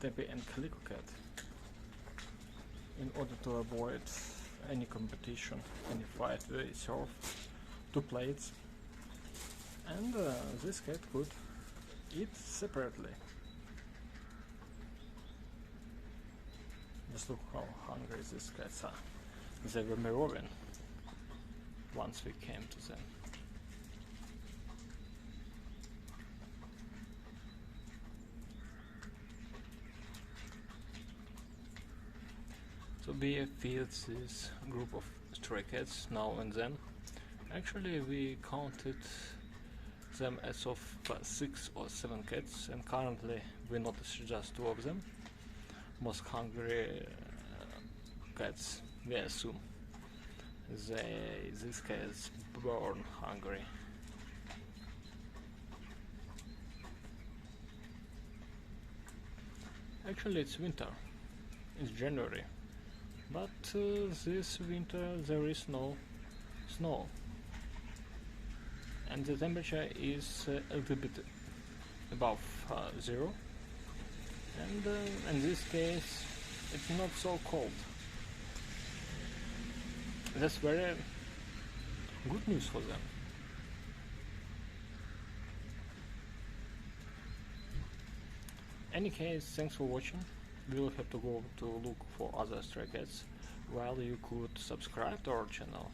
Tabby and Calico cat in order to avoid any competition, any fight. They serve 2 plates, and this cat could eat separately. Just look how hungry these cats are. They were mirroring once we came to them. So we feed this group of stray cats now and then. Actually, we counted them as of 6 or 7 cats, and currently we notice just 2 of them. Most hungry cats, we assume. These cats born hungry. Actually, it's winter. It's January. But this winter there is no snow, and the temperature is a little bit above 0, and in this case it's not so cold. That's very good news for them. Any case, thanks for watching. We will have to go to look for other stray cats, while you could subscribe to our channel,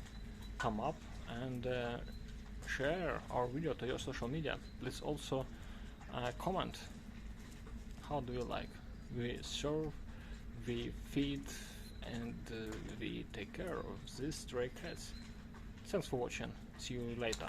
come up and share our video to your social media. Please also comment. How do you like? We serve, we feed, and we take care of these stray cats. Thanks for watching. See you later.